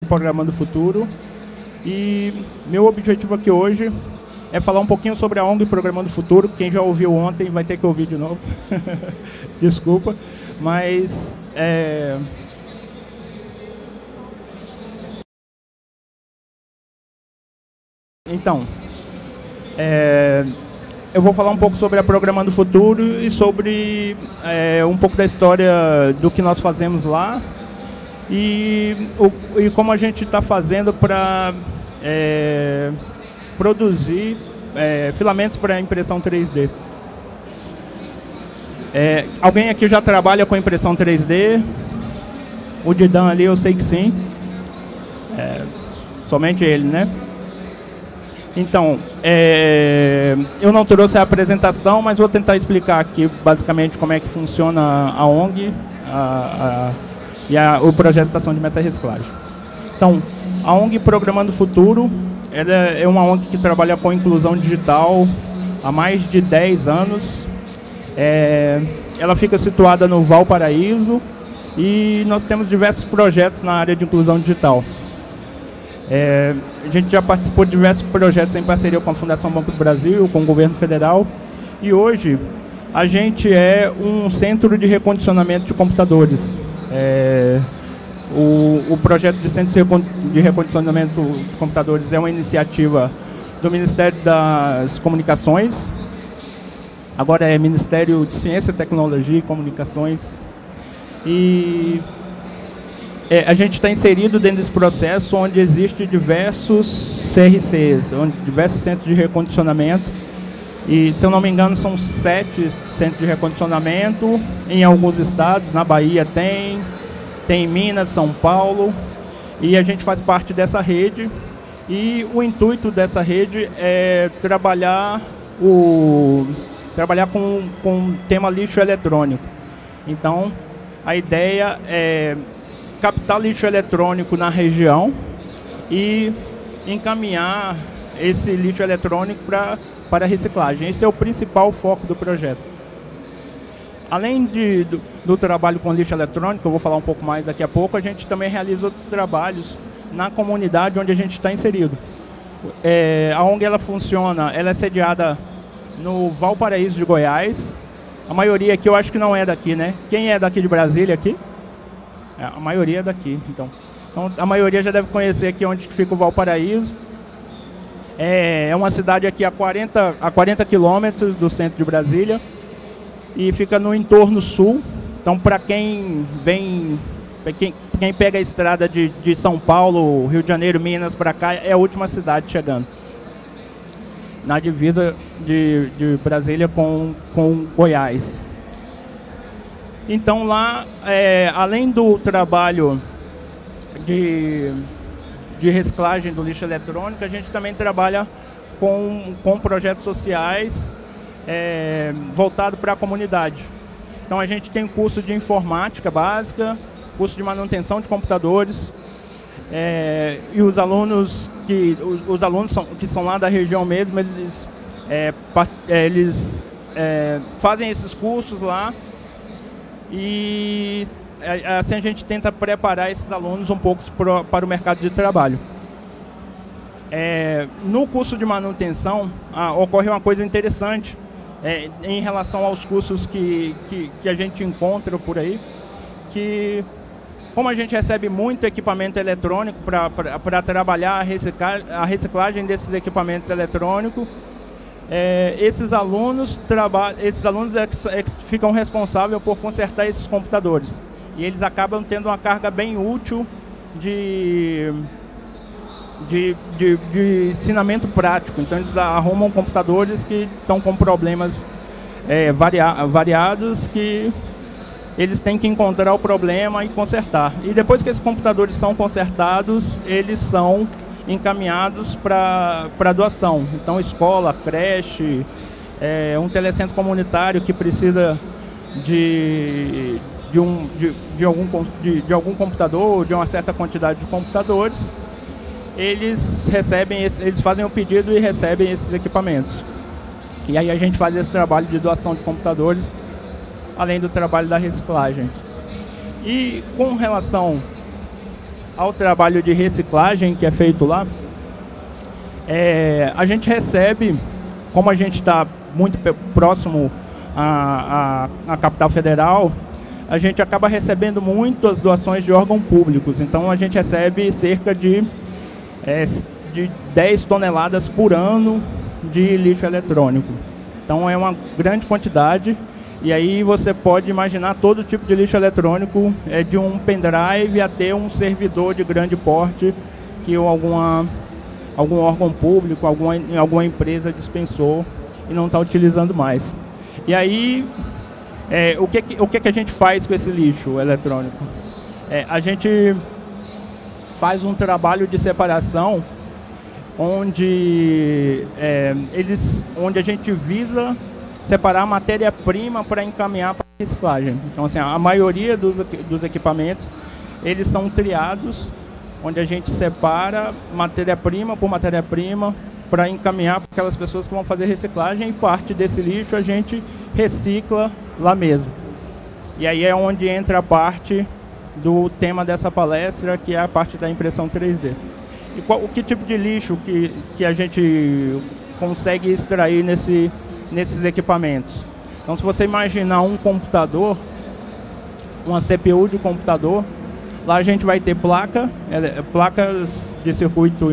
Programando o Futuro. E meu objetivo aqui hoje é falar um pouquinho sobre a ONG Programando o Futuro. Quem já ouviu ontem vai ter que ouvir de novo. Desculpa, mas então, eu vou falar um pouco sobre a Programando o Futuro e sobre um pouco da história do que nós fazemos lá e como a gente está fazendo para produzir filamentos para impressão 3D. Alguém aqui já trabalha com impressão 3D? O Didan ali, eu sei que sim. Somente ele, né? Então, eu não trouxe a apresentação, mas vou tentar explicar aqui basicamente como é que funciona a ONG e o projeto de estação de meta-reciclagem. Então, a ONG Programando o Futuro ela é uma ONG que trabalha com inclusão digital há mais de 10 anos. Ela fica situada no Valparaíso e nós temos diversos projetos na área de inclusão digital. A gente já participou de diversos projetos em parceria com a Fundação Banco do Brasil, com o governo federal, e hoje a gente é um centro de recondicionamento de computadores. O projeto de centro de recondicionamento de computadores é uma iniciativa do Ministério das Comunicações, agora é Ministério de Ciência, Tecnologia e Comunicações, e a gente está inserido dentro desse processo onde existem diversos CRCs, diversos centros de recondicionamento. E, se eu não me engano, são 7 centros de recondicionamento em alguns estados. Na Bahia tem em Minas, São Paulo. E a gente faz parte dessa rede. E o intuito dessa rede é trabalhar com o tema lixo eletrônico. Então, a ideia é captar lixo eletrônico na região e encaminhar esse lixo eletrônico para a reciclagem. Esse é o principal foco do projeto. Além do trabalho com lixo eletrônico, eu vou falar um pouco mais daqui a pouco, a gente também realiza outros trabalhos na comunidade onde a gente está inserido. A ONG ela é sediada no Valparaíso de Goiás. A maioria aqui eu acho que não é daqui, né? Quem é daqui de Brasília aqui? A maioria é daqui, então a maioria já deve conhecer aqui onde fica o Valparaíso. É uma cidade aqui a 40 quilômetros do centro de Brasília e fica no entorno sul. Então, para quem pega a estrada de São Paulo, Rio de Janeiro, Minas para cá, é a última cidade chegando. Na divisa de Brasília com Goiás. Então lá, além do trabalho de reciclagem do lixo eletrônico, a gente também trabalha com projetos sociais voltados para a comunidade. Então a gente tem curso de informática básica, curso de manutenção de computadores, e os alunos que são lá da região mesmo, eles fazem esses cursos lá. E assim a gente tenta preparar esses alunos um pouco para o mercado de trabalho. No curso de manutenção, ocorre uma coisa interessante em relação aos cursos que a gente encontra por aí, que como a gente recebe muito equipamento eletrônico para trabalhar a reciclagem desses equipamentos eletrônicos, esses alunos ficam responsáveis por consertar esses computadores. E eles acabam tendo uma carga bem útil de ensinamento prático. Então, eles arrumam computadores que estão com problemas variados, que eles têm que encontrar o problema e consertar. E depois que esses computadores são consertados, eles são encaminhados para doação. Então, escola, creche, um telecentro comunitário que precisa de algum computador, de uma certa quantidade de computadores, eles fazem o pedido e recebem esses equipamentos. E aí a gente faz esse trabalho de doação de computadores, além do trabalho da reciclagem. E com relação ao trabalho de reciclagem que é feito lá, a gente recebe, como a gente está muito próximo à capital federal, a gente acaba recebendo muitas doações de órgãos públicos. Então a gente recebe cerca de 10 toneladas por ano de lixo eletrônico. Então é uma grande quantidade. E aí você pode imaginar todo tipo de lixo eletrônico, de um pendrive até um servidor de grande porte que algum órgão público, alguma empresa dispensou e não está utilizando mais. E aí, o que a gente faz com esse lixo eletrônico? A gente faz um trabalho de separação onde a gente visa separar a matéria-prima para encaminhar para a reciclagem. Então, assim, a maioria dos equipamentos, eles são triados, onde a gente separa matéria-prima por matéria-prima para encaminhar para aquelas pessoas que vão fazer reciclagem, e parte desse lixo a gente recicla lá mesmo. E aí é onde entra a parte do tema dessa palestra, que é a parte da impressão 3D. E que tipo de lixo que a gente consegue extrair nesses equipamentos? Então, se você imaginar um computador, uma CPU de computador, lá a gente vai ter placas de circuito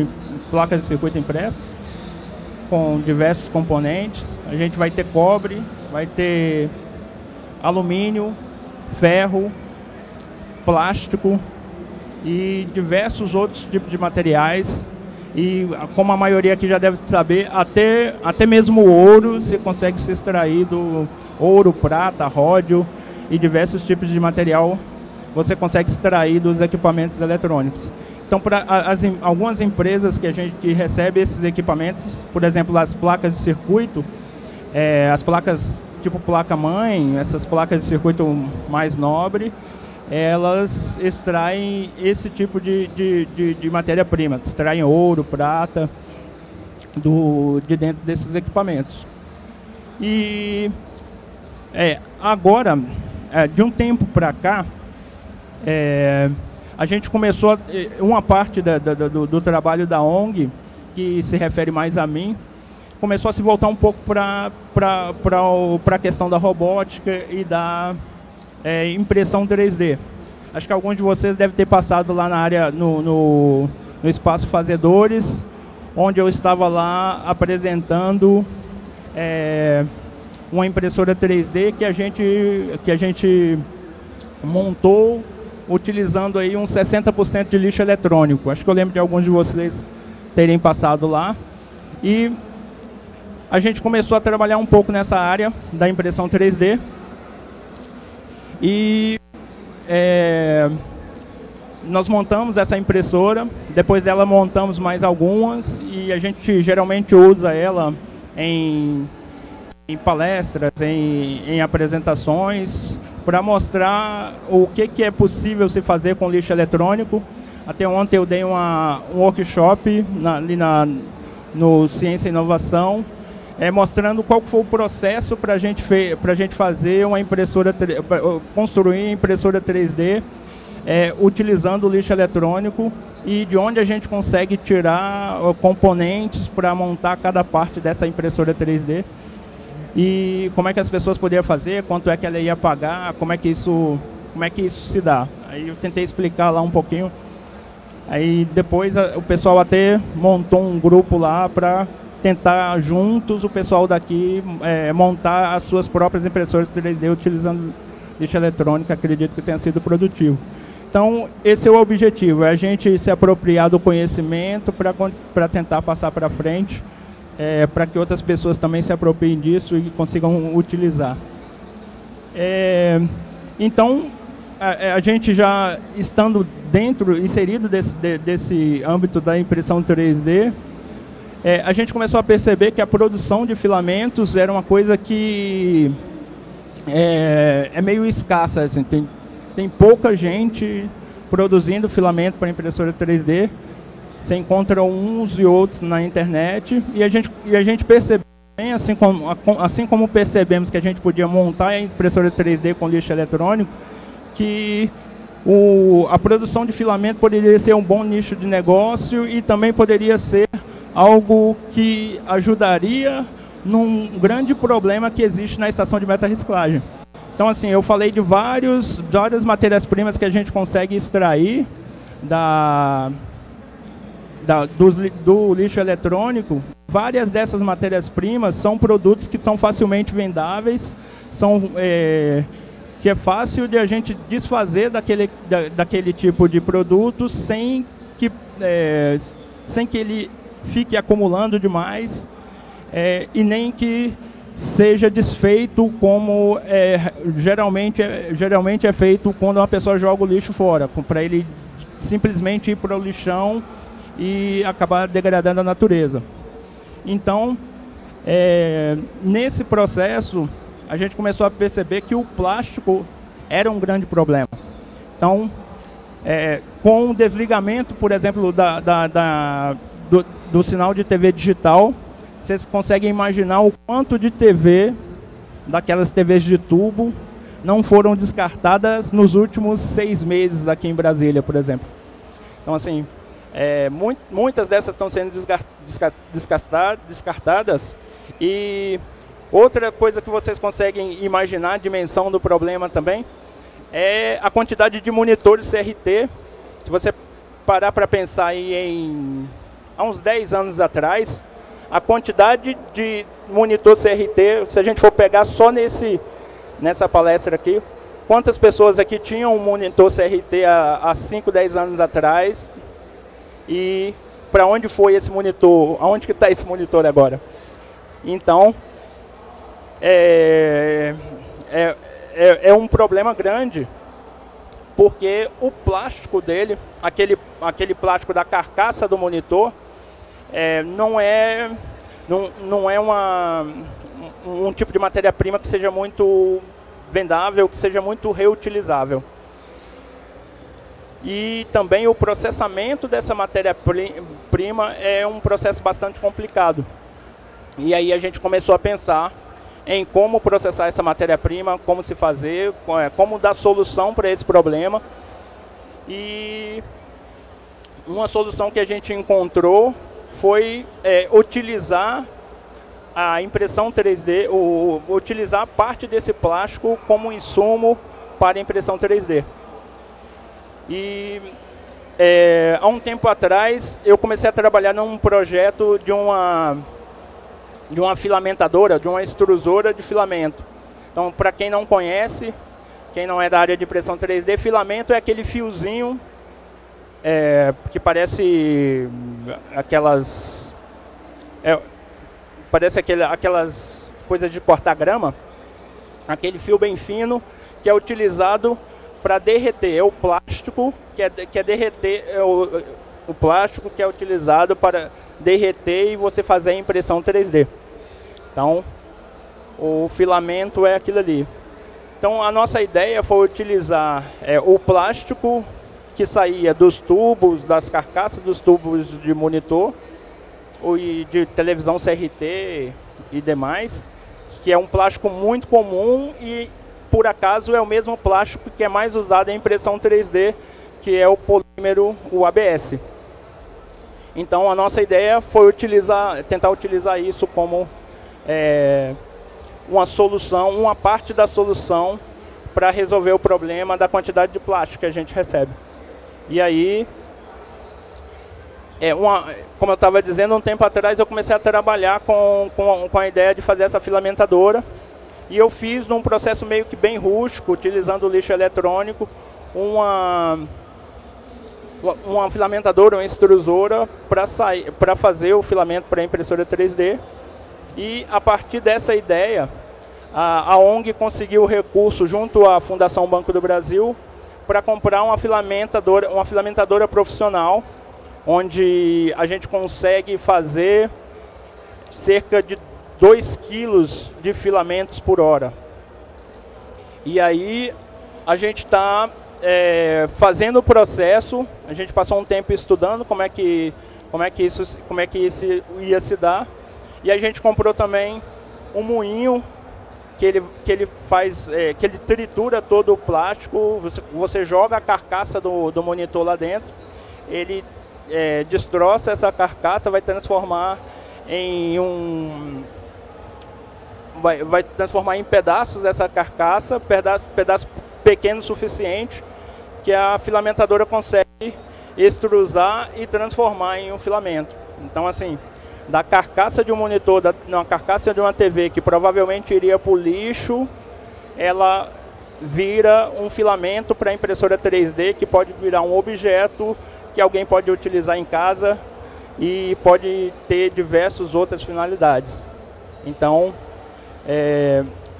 impresso, com diversos componentes. A gente vai ter cobre, vai ter alumínio, ferro, plástico e diversos outros tipos de materiais. E como a maioria aqui já deve saber, até mesmo o ouro se consegue se extrair do ouro, prata, ródio e diversos tipos de material você consegue extrair dos equipamentos eletrônicos. Então, para algumas empresas que recebem esses equipamentos, por exemplo, as placas de circuito, as placas tipo placa-mãe, essas placas de circuito mais nobre, elas extraem esse tipo de matéria-prima, extraem ouro, prata, de dentro desses equipamentos. E agora, de um tempo para cá, a gente começou, uma parte do trabalho da ONG, que se refere mais a mim, começou a se voltar um pouco para a questão da robótica e da impressão 3D. Acho que alguns de vocês devem ter passado lá na área, no Espaço Fazedores, onde eu estava lá apresentando uma impressora 3D que a gente montou utilizando aí uns 60% de lixo eletrônico. Acho que eu lembro de alguns de vocês terem passado lá. E a gente começou a trabalhar um pouco nessa área da impressão 3D. E nós montamos essa impressora, depois dela montamos mais algumas, e a gente geralmente usa ela em palestras, em apresentações, para mostrar o que é possível se fazer com lixo eletrônico. Até ontem eu dei um workshop no Ciência e Inovação, mostrando qual foi o processo para a gente fazer uma impressora, construir uma impressora 3D utilizando o lixo eletrônico, e de onde a gente consegue tirar componentes para montar cada parte dessa impressora 3D. E como é que as pessoas podiam fazer, quanto é que ela ia pagar, como é que isso se dá. Aí eu tentei explicar lá um pouquinho. Aí depois o pessoal até montou um grupo lá para tentar juntos, o pessoal daqui, montar as suas próprias impressoras 3D utilizando lixo eletrônico. Acredito que tenha sido produtivo. Então, esse é o objetivo, é a gente se apropriar do conhecimento para tentar passar para frente, para que outras pessoas também se apropriem disso e consigam utilizar. Então, a gente já estando inserido desse âmbito da impressão 3D, a gente começou a perceber que a produção de filamentos era uma coisa que é meio escassa. Assim, tem pouca gente produzindo filamento para impressora 3D. Você encontra uns e outros na internet, e a gente percebeu, assim como percebemos que a gente podia montar a impressora 3D com lixo eletrônico, que a produção de filamento poderia ser um bom nicho de negócio e também poderia ser algo que ajudaria num grande problema que existe na estação de meta-reciclagem. Então, assim, eu falei de várias matérias-primas que a gente consegue extrair do lixo eletrônico. Várias dessas matérias-primas são produtos que são facilmente vendáveis, que é fácil de a gente desfazer daquele tipo de produto sem que ele fique acumulando demais e nem que seja desfeito como geralmente é feito quando uma pessoa joga o lixo fora, para ele simplesmente ir para o lixão e acabar degradando a natureza. Então, nesse processo, a gente começou a perceber que o plástico era um grande problema. Então, com o desligamento, por exemplo, do sinal de TV digital, vocês conseguem imaginar o quanto de TV, daquelas TVs de tubo, não foram descartadas nos últimos 6 meses aqui em Brasília, por exemplo. Então, assim, muitas dessas estão sendo descartadas. E outra coisa que vocês conseguem imaginar, a dimensão do problema também, é a quantidade de monitores CRT. Se você parar para pensar aí há uns 10 anos atrás, a quantidade de monitor CRT, se a gente for pegar só nessa palestra aqui, quantas pessoas aqui tinham um monitor CRT há 5, 10 anos atrás e para onde foi esse monitor, aonde que está esse monitor agora? Então, é um problema grande, porque o plástico dele, aquele plástico da carcaça do monitor, não é um tipo de matéria-prima que seja muito vendável, que seja muito reutilizável. E também o processamento dessa matéria-prima é um processo bastante complicado. E aí a gente começou a pensar em como processar essa matéria-prima, como se fazer, como dar solução para esse problema. E uma solução que a gente encontrou foi utilizar a impressão 3D, utilizar parte desse plástico como insumo para impressão 3D. E há um tempo atrás eu comecei a trabalhar num projeto de uma filamentadora, de uma extrusora de filamento. Então, para quem não conhece, quem não é da área de impressão 3D, filamento é aquele fiozinho que parece aquelas coisas de cortar grama, aquele fio bem fino que é utilizado para derreter. É o plástico que é derreter, o plástico que é utilizado para derreter e você fazer a impressão 3D. Então, o filamento é aquilo ali. Então, a nossa ideia foi utilizar o plástico que saía dos tubos, das carcaças dos tubos de monitor e de televisão CRT e demais, que é um plástico muito comum e, por acaso, é o mesmo plástico que é mais usado em impressão 3D, que é o polímero, o ABS. Então, a nossa ideia foi tentar utilizar isso como uma solução, uma parte da solução para resolver o problema da quantidade de plástico que a gente recebe. E aí, como eu estava dizendo, um tempo atrás eu comecei a trabalhar com a ideia de fazer essa filamentadora. E eu fiz num processo meio que bem rústico, utilizando o lixo eletrônico, uma filamentadora, uma extrusora para fazer o filamento para a impressora 3D. E a partir dessa ideia, a ONG conseguiu recurso junto à Fundação Banco do Brasil para comprar uma filamentadora profissional, onde a gente consegue fazer cerca de 2 quilos de filamentos por hora. E aí a gente está fazendo o processo, a gente passou um tempo estudando como é que isso ia se dar, e a gente comprou também um moinho que ele tritura todo o plástico, você joga a carcaça do monitor lá dentro, ele destroça essa carcaça, vai transformar em vai transformar em pedaços essa carcaça, pedaço pequeno o suficiente que a filamentadora consegue extrusar e transformar em um filamento. Então, assim, da carcaça de um monitor, na carcaça de uma TV que provavelmente iria para o lixo, ela vira um filamento para a impressora 3D, que pode virar um objeto que alguém pode utilizar em casa e pode ter diversas outras finalidades. Então,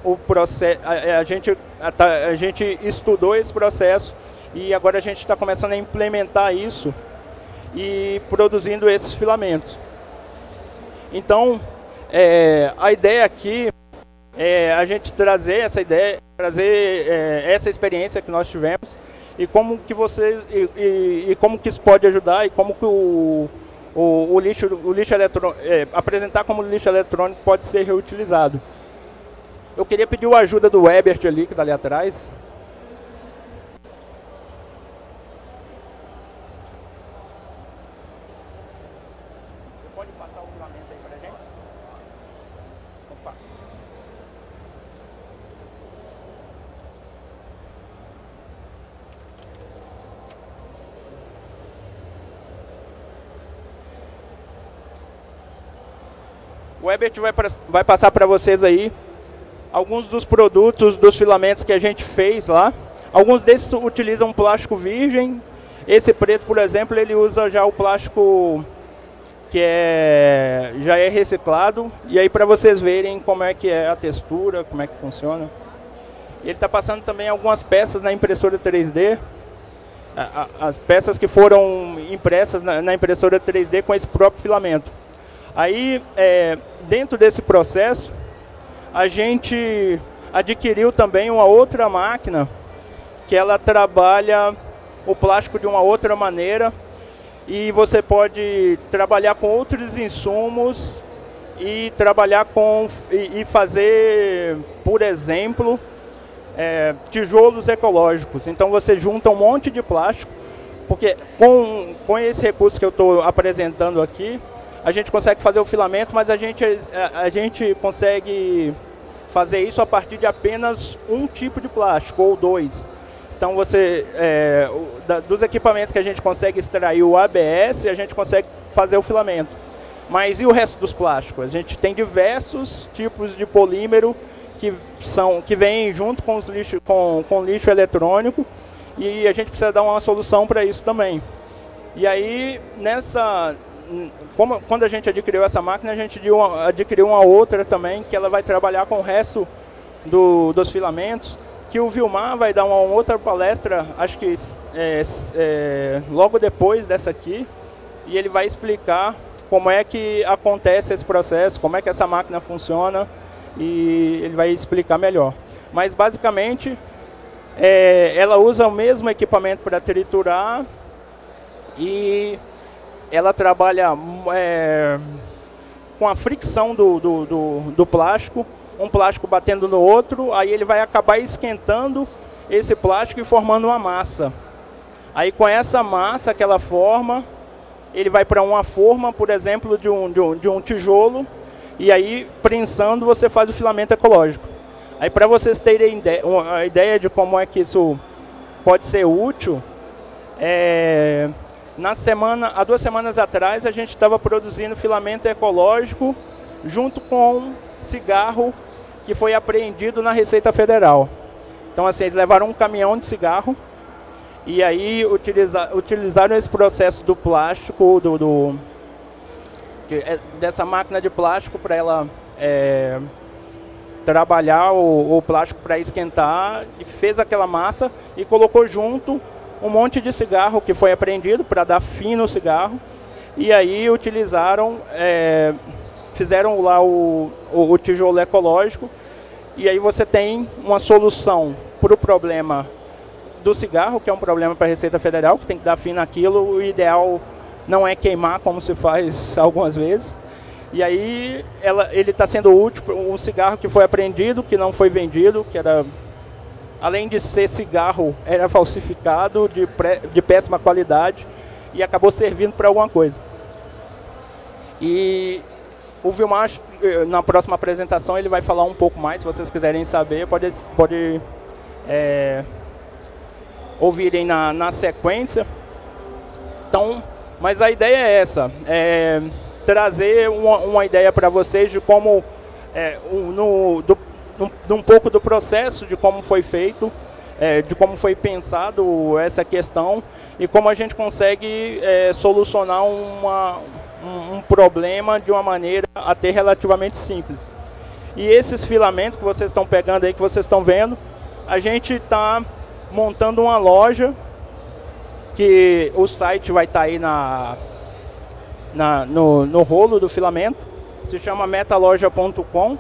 o processo, a gente estudou esse processo e agora a gente está começando a implementar isso e produzindo esses filamentos. Então, a ideia aqui é a gente trazer essa ideia, essa experiência que nós tivemos e como que como que isso pode ajudar e como que o lixo eletrônico, apresentar como o lixo eletrônico pode ser reutilizado. Eu queria pedir a ajuda do Ebert ali, que está ali atrás. Você pode passar o filamento aí para a gente? Opa. O Ebert vai passar para vocês aí alguns dos produtos, dos filamentos que a gente fez lá. Alguns desses utilizam plástico virgem. Esse preto, por exemplo, ele usa já o plástico que já é reciclado. E aí para vocês verem como é que é a textura, como é que funciona. Ele está passando também algumas peças na impressora 3D. As peças que foram impressas na impressora 3D com esse próprio filamento. Aí, dentro desse processo, a gente adquiriu também uma outra máquina que ela trabalha o plástico de uma outra maneira e você pode trabalhar com outros insumos e trabalhar e fazer, por exemplo, tijolos ecológicos. Então você junta um monte de plástico, porque com esse recurso que eu estou apresentando aqui, a gente consegue fazer o filamento, mas a gente consegue fazer isso a partir de apenas um tipo de plástico, ou dois. Então, dos equipamentos que a gente consegue extrair o ABS, a gente consegue fazer o filamento. Mas e o resto dos plásticos? A gente tem diversos tipos de polímero que vêm junto com lixo eletrônico, e a gente precisa dar uma solução para isso também. E aí, quando a gente adquiriu essa máquina, a gente adquiriu uma outra também, que ela vai trabalhar com o resto dos filamentos, que o Vilmar vai dar uma outra palestra, acho que logo depois dessa aqui, e ele vai explicar como é que acontece esse processo, como é que essa máquina funciona, e ele vai explicar melhor. Mas, basicamente, ela usa o mesmo equipamento para triturar e ela trabalha com a fricção do plástico, um plástico batendo no outro, aí ele vai acabar esquentando esse plástico e formando uma massa. Aí com essa massa que ela forma, ele vai para uma forma, por exemplo, de um tijolo, e aí prensando você faz o filamento ecológico. Aí para vocês terem uma ideia de como é que isso pode ser útil, há 2 semanas atrás, a gente estava produzindo filamento ecológico junto com cigarro que foi apreendido na Receita Federal. Então, assim, eles levaram um caminhão de cigarro e aí utilizaram esse processo do plástico, dessa máquina de plástico para ela trabalhar o plástico para esquentar, e fez aquela massa e colocou junto um monte de cigarro que foi apreendido para dar fim no cigarro, e aí fizeram lá o tijolo ecológico, e aí você tem uma solução para o problema do cigarro, que é um problema para a Receita Federal, que tem que dar fim naquilo. O ideal não é queimar, como se faz algumas vezes, E aí ele está sendo útil para um cigarro que foi apreendido, que não foi vendido, que era, além de ser cigarro, era falsificado, de péssima qualidade, e acabou servindo para alguma coisa. E o Vilmar, na próxima apresentação, ele vai falar um pouco mais. Se vocês quiserem saber, pode ouvirem na sequência. Então, mas a ideia é essa, trazer uma ideia para vocês de como, um pouco do processo, de como foi feito, de como foi pensado essa questão e como a gente consegue solucionar um problema de uma maneira até relativamente simples. E esses filamentos que vocês estão pegando aí, que vocês estão vendo, a gente está montando uma loja, que o site vai estar aí no rolo do filamento, se chama metaloja.com,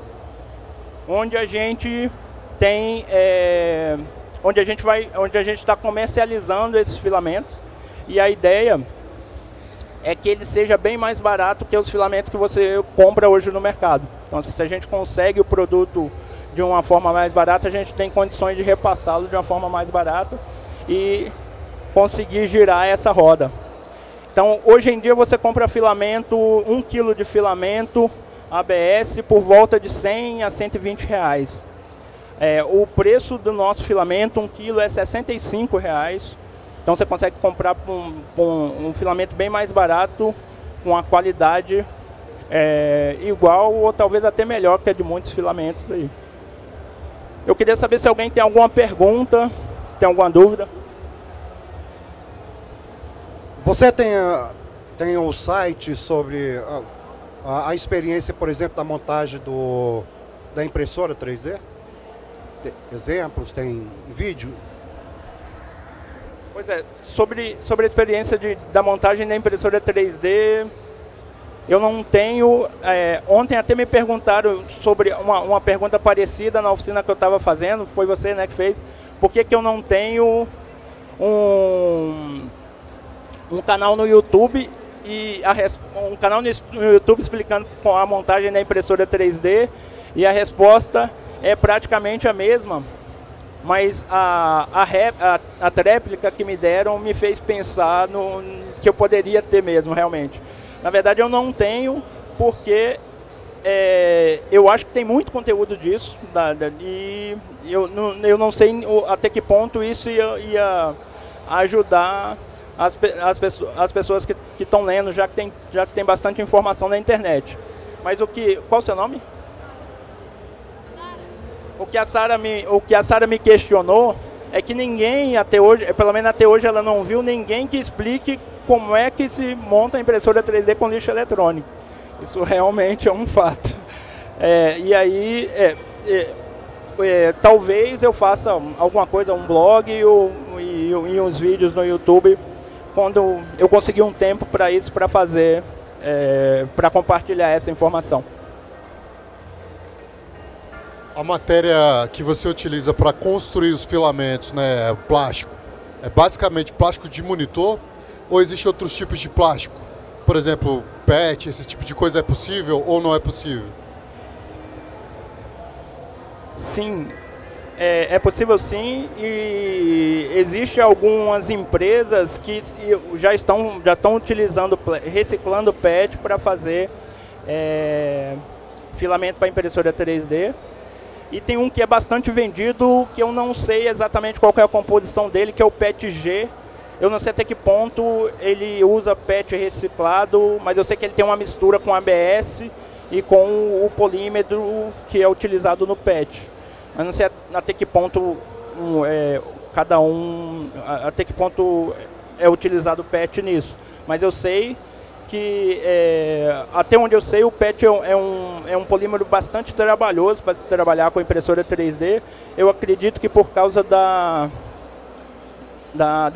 onde a gente tem, onde a gente está comercializando esses filamentos, e a ideia é que ele seja bem mais barato que os filamentos que você compra hoje no mercado. Então, se a gente consegue o produto de uma forma mais barata, a gente tem condições de repassá-lo de uma forma mais barata e conseguir girar essa roda. Então, hoje em dia você compra filamento, 1 kg de filamento ABS por volta de 100 a 120 reais. O preço do nosso filamento, 1 kg, é R$ 65 reais. Então você consegue comprar um filamento bem mais barato, com a qualidade igual ou talvez até melhor que a de muitos filamentos aí. Eu queria saber se alguém tem alguma pergunta, tem alguma dúvida. Você tem o site sobre a experiência, por exemplo, da montagem da impressora 3D? Tem exemplos, tem vídeo? Pois é, sobre a experiência da montagem da impressora 3D, eu não tenho. Ontem até me perguntaram sobre uma pergunta parecida na oficina que eu estava fazendo, foi você, né, que fez. Por que eu não tenho um canal no YouTube um canal no YouTube explicando a montagem da impressora 3D, e a resposta é praticamente a mesma, mas a tréplica que me deram me fez pensar que eu poderia ter mesmo, realmente. Na verdade, eu não tenho, porque eu acho que tem muito conteúdo disso, e eu não sei até que ponto isso ia ajudar as pessoas que estão lendo, já que tem bastante informação na internet. Mas qual o seu nome? O que a Sara me questionou é que ninguém até hoje, pelo menos até hoje, ela não viu ninguém que explique como é que se monta a impressora 3D com lixo eletrônico. Isso realmente é um fato. E aí, talvez eu faça alguma coisa, um blog e uns vídeos no YouTube, quando eu conseguir um tempo para isso, para fazer, para compartilhar essa informação. A matéria que você utiliza para construir os filamentos, né, plástico, é basicamente plástico de monitor, ou existem outros tipos de plástico? Por exemplo, PET, esse tipo de coisa é possível ou não é possível? Sim, é possível sim, e existe algumas empresas que já estão utilizando, reciclando PET para fazer filamento para impressora 3D. E tem um que é bastante vendido, que eu não sei exatamente qual que é a composição dele, que é o PET-G. Eu não sei até que ponto ele usa PET reciclado, mas eu sei que ele tem uma mistura com ABS e com o polímero que é utilizado no PET. Mas não sei até que ponto até que ponto é utilizado o PET nisso. Mas eu sei que, até onde eu sei, o PET é um polímero bastante trabalhoso para se trabalhar com impressora 3D. Eu acredito que por causa da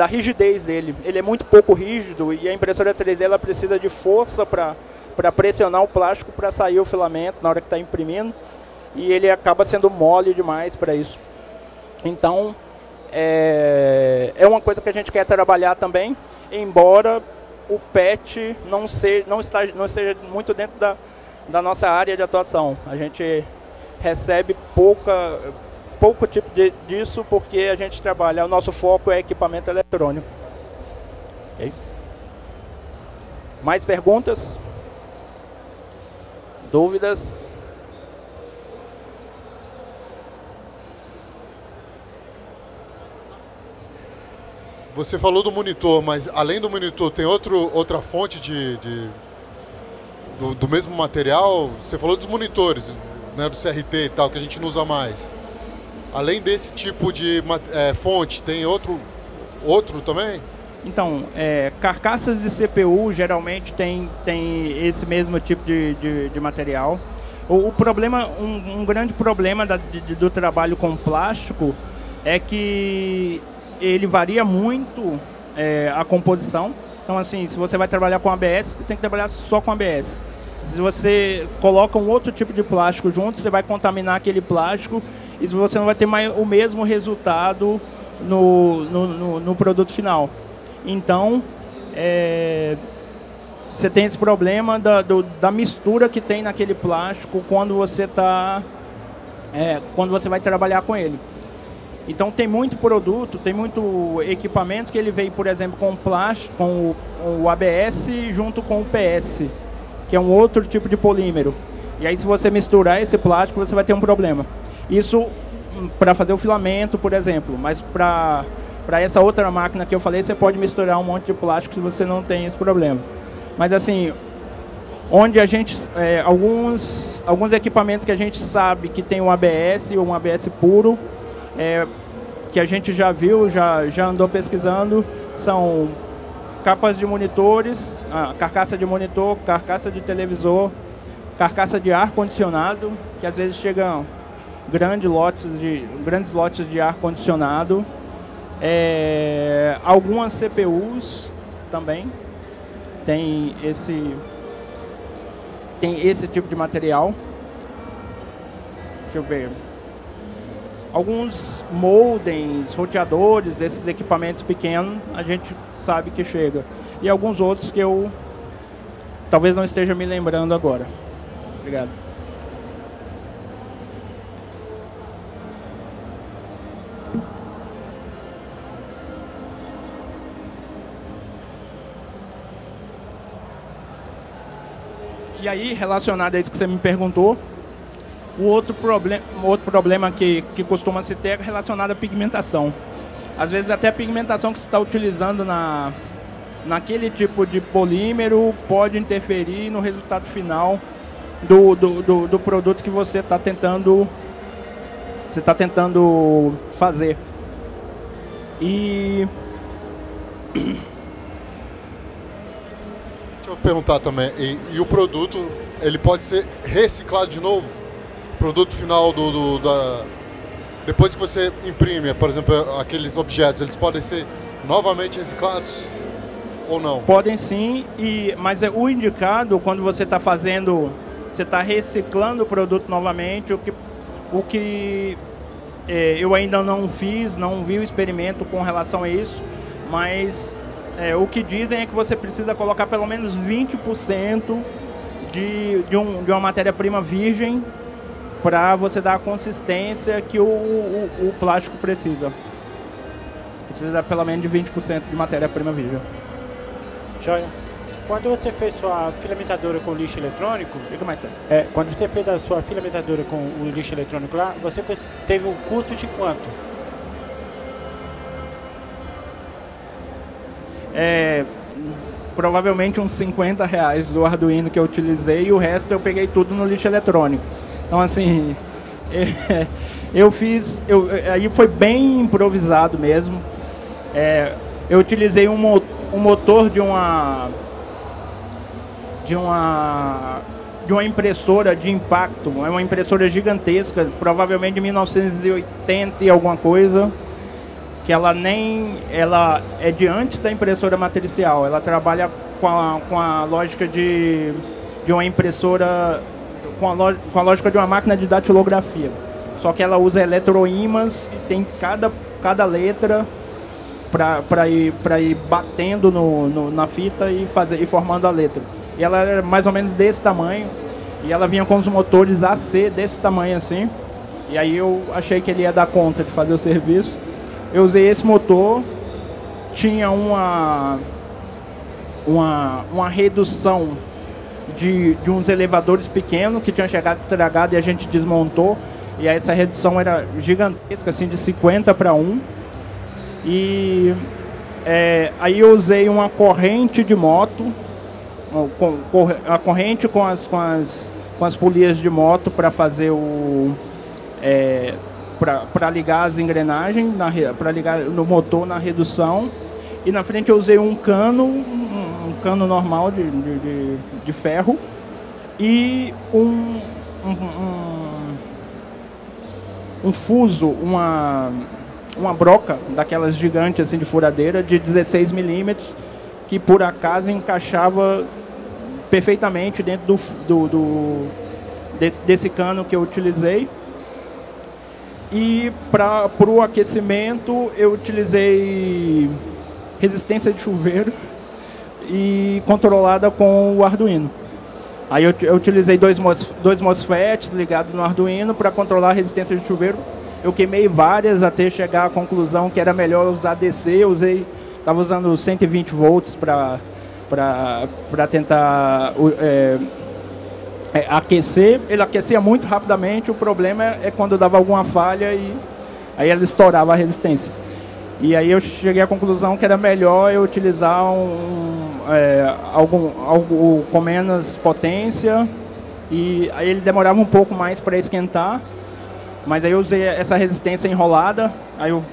rigidez dele. Ele é muito pouco rígido, e a impressora 3D ela precisa de força para pressionar o plástico para sair o filamento na hora que está imprimindo, e ele acaba sendo mole demais para isso. Então, é uma coisa que a gente quer trabalhar também, embora o PET não esteja muito dentro da nossa área de atuação. A gente recebe pouco tipo disso porque a gente trabalha, o nosso foco é equipamento eletrônico. Okay? Mais perguntas? Dúvidas? Você falou do monitor, mas além do monitor tem outra fonte do mesmo material? Você falou dos monitores, né, do CRT e tal, que a gente não usa mais. Além desse tipo de fonte, tem outro também? Então, carcaças de CPU geralmente tem esse mesmo tipo de material. O problema, um grande problema do trabalho com plástico é que ele varia muito a composição. Então, assim, se você vai trabalhar com ABS, você tem que trabalhar só com ABS. Se você coloca um outro tipo de plástico junto, você vai contaminar aquele plástico e você não vai ter mais o mesmo resultado no produto final. Então, você tem esse problema da mistura que tem naquele plástico quando você vai trabalhar com ele. Então tem muito produto, tem muito equipamento que ele vem, por exemplo, com plástico, com o ABS junto com o PS, que é um outro tipo de polímero. E aí se você misturar esse plástico, você vai ter um problema. Isso para fazer o filamento, por exemplo, mas para essa outra máquina que eu falei, você pode misturar um monte de plástico se você não tem esse problema. Mas assim, onde a gente, alguns equipamentos que a gente sabe que tem um ABS ou um ABS puro, que a gente já viu, já andou pesquisando, são capas de monitores, carcaça de monitor, carcaça de televisor, carcaça de ar-condicionado, que às vezes chegam grandes lotes de ar-condicionado, algumas CPUs também tem esse tipo de material. Deixa eu ver. Alguns modems, roteadores, esses equipamentos pequenos, a gente sabe que chega. E alguns outros que eu talvez não esteja me lembrando agora. Obrigado. E aí, relacionado a isso que você me perguntou, o outro problema que costuma se ter é relacionado à pigmentação. Às vezes até a pigmentação que você está utilizando naquele tipo de polímero pode interferir no resultado final do produto que você está tentando fazer. E deixa eu perguntar também, e o produto, ele pode ser reciclado de novo? Produto final depois que você imprime, por exemplo, aqueles objetos, eles podem ser novamente reciclados ou não? Podem sim, mas o indicado quando você está você está reciclando o produto novamente, o que eu ainda não vi o experimento com relação a isso, mas o que dizem é que você precisa colocar pelo menos 20% de uma matéria-prima virgem para você dar a consistência que o plástico precisa. Precisa dar pelo menos de 20% de matéria-prima virgem. Joia. Quando você fez sua filamentadora com lixo eletrônico... Fica mais perto. Quando você fez a sua filamentadora com o lixo eletrônico lá, você teve um custo de quanto? Provavelmente uns R$50 do Arduino que eu utilizei e o resto eu peguei tudo no lixo eletrônico. Então, assim, aí foi bem improvisado mesmo. Eu utilizei um motor de uma impressora de impacto, é uma impressora gigantesca, provavelmente de 1980 e alguma coisa, que ela é de antes da impressora matricial. Ela trabalha com a lógica de uma impressora, com a lógica de uma máquina de datilografia. Só que ela usa eletroímãs e tem cada letra para ir batendo na fita e formando a letra. E ela era mais ou menos desse tamanho. E ela vinha com os motores AC desse tamanho assim. E aí eu achei que ele ia dar conta de fazer o serviço. Eu usei esse motor, tinha uma redução de uns elevadores pequenos que tinham chegado estragado e a gente desmontou. E aí essa redução era gigantesca, assim, de 50 para 1. E aí eu usei uma corrente de moto, a corrente com as polias de moto para fazer para ligar as engrenagens, para ligar no motor na redução. E na frente eu usei um cano normal de ferro e um fuso, uma broca daquelas gigantes assim de furadeira de 16 milímetros que por acaso encaixava perfeitamente dentro desse cano que eu utilizei. E para o aquecimento eu utilizei resistência de chuveiro e controlada com o Arduino. Aí eu utilizei dois MOSFETs ligados no Arduino para controlar a resistência de chuveiro. Eu queimei várias até chegar à conclusão que era melhor usar DC. Estava usando 120 volts para tentar aquecer. Ele aquecia muito rapidamente. O problema é quando dava alguma falha e aí ela estourava a resistência. E aí eu cheguei à conclusão que era melhor eu utilizar algo com menos potência, e aí ele demorava um pouco mais para esquentar, mas aí eu usei essa resistência enrolada, aí eu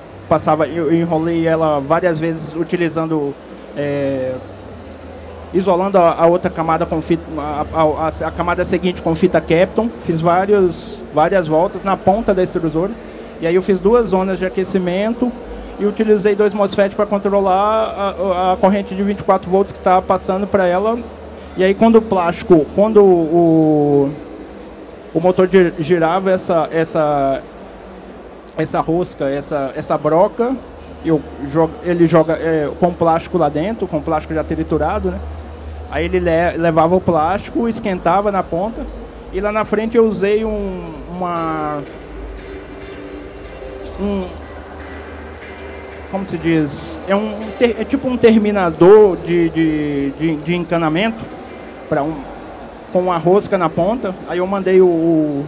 enrolei ela várias vezes utilizando, isolando a outra camada com fita, a camada seguinte com fita Kapton, fiz várias voltas na ponta da extrusora, e aí eu fiz 2 zonas de aquecimento, e utilizei 2 MOSFET para controlar a corrente de 24 volts que estava passando para ela. E aí quando o motor girava essa rosca, essa broca, ele joga com plástico lá dentro, com plástico já triturado, né? Aí ele levava o plástico, esquentava na ponta, e lá na frente eu usei como se diz, é tipo um terminador de encanamento com uma rosca na ponta. Aí eu mandei o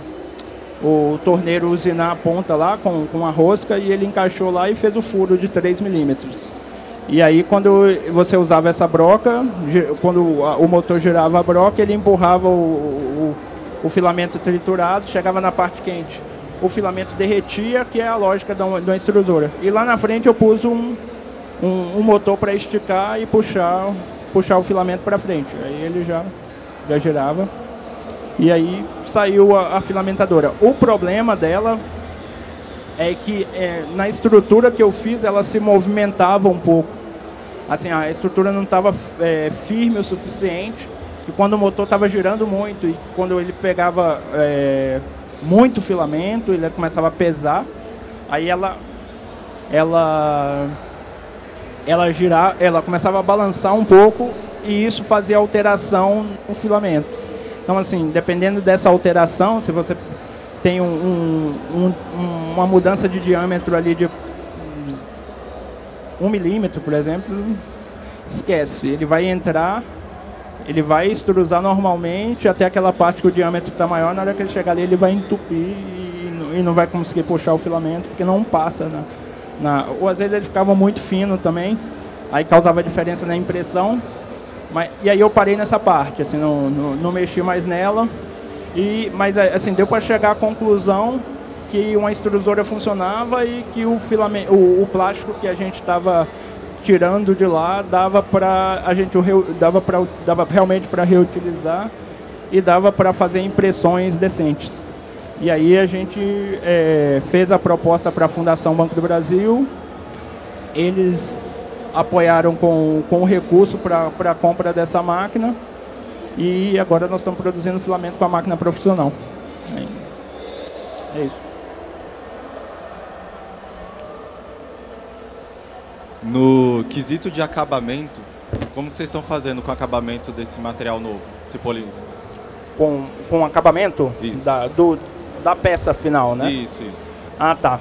torneiro usinar a ponta lá com a rosca e ele encaixou lá e fez o furo de 3 milímetros. E aí quando você usava essa broca, quando o motor girava a broca, ele empurrava o filamento triturado, chegava na parte quente, o filamento derretia, que é a lógica da extrusora. E lá na frente eu pus um motor para esticar e puxar o filamento para frente. Aí ele já girava. E aí saiu a filamentadora. O problema dela é que na estrutura que eu fiz, ela se movimentava um pouco. Assim, a estrutura não estava firme o suficiente, que quando o motor estava girando muito e quando ele pegava muito filamento, ele começava a pesar, aí ela começava a balançar um pouco e isso fazia alteração no filamento. Então, assim, dependendo dessa alteração, se você tem uma mudança de diâmetro ali de 1 milímetro, por exemplo, esquece, ele vai entrar, ele vai extrusar normalmente até aquela parte que o diâmetro está maior. Na hora que ele chegar ali, ele vai entupir e não vai conseguir puxar o filamento, porque não passa. Ou às vezes ele ficava muito fino também, aí causava diferença na impressão. E aí eu parei nessa parte, assim, não mexi mais nela. Mas assim, deu para chegar à conclusão que uma extrusora funcionava e que o plástico que a gente estava tirando de lá dava realmente para reutilizar e dava para fazer impressões decentes. E aí a gente fez a proposta para a Fundação Banco do Brasil. Eles apoiaram com o recurso para a compra dessa máquina e agora nós estamos produzindo filamento com a máquina profissional. É isso. No quesito de acabamento, como que vocês estão fazendo com o acabamento desse material novo, esse polímero? com acabamento Isso. da peça final, né? Isso. Ah, tá.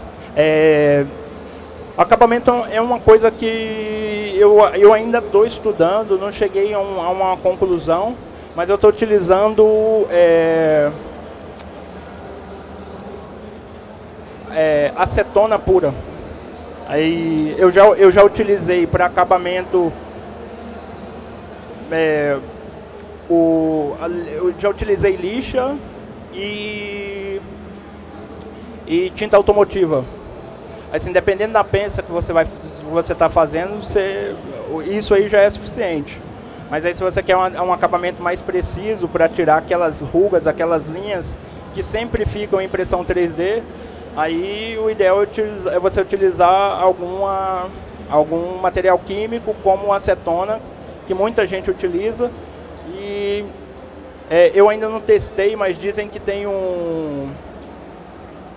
Acabamento é uma coisa que eu ainda estou estudando, não cheguei a uma conclusão, mas eu estou utilizando acetona pura. Aí eu já utilizei para acabamento eu já utilizei lixa e tinta automotiva. Assim, dependendo da peça que você está fazendo, isso aí já é suficiente. Mas aí se você quer um acabamento mais preciso para tirar aquelas rugas, aquelas linhas que sempre ficam em impressão 3D, aí o ideal é você utilizar algum material químico como acetona, que muita gente utiliza. E eu ainda não testei, mas dizem que tem um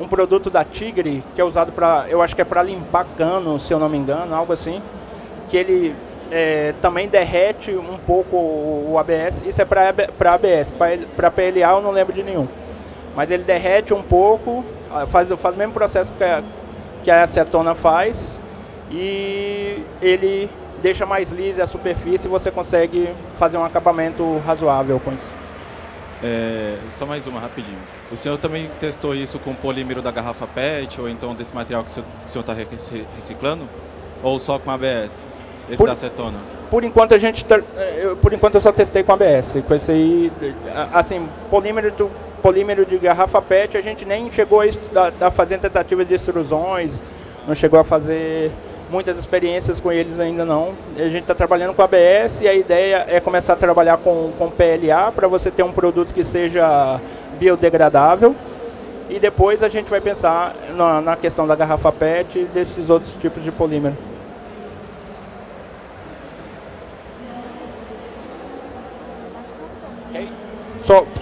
produto da Tigre, que é usado para, eu acho que é para limpar cano, se eu não me engano, algo assim, que ele também derrete um pouco o ABS. Isso é para ABS, para PLA eu não lembro de nenhum. Mas ele derrete um pouco, faz o mesmo processo que a acetona faz, e ele deixa mais lisa a superfície e você consegue fazer um acabamento razoável com isso. Só mais uma, rapidinho. O senhor também testou isso com o polímero da garrafa PET, ou então desse material que o senhor está reciclando? Ou só com ABS? Esse da acetona? Por enquanto eu só testei com ABS. Com esse aí, assim, polímero de garrafa PET, a gente nem chegou a fazer tentativas de extrusões, não chegou a fazer muitas experiências com eles ainda não. A gente está trabalhando com ABS e a ideia é começar a trabalhar com PLA para você ter um produto que seja biodegradável. E depois a gente vai pensar na questão da garrafa PET e desses outros tipos de polímero.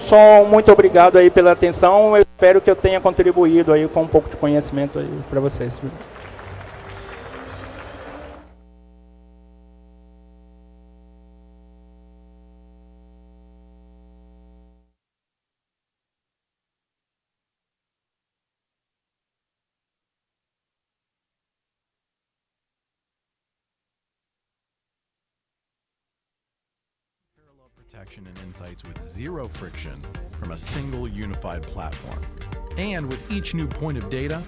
Só muito obrigado aí pela atenção. Eu espero que eu tenha contribuído aí com um pouco de conhecimento aí para vocês. Protection and insights with zero friction from a single unified platform. And with each new point of data,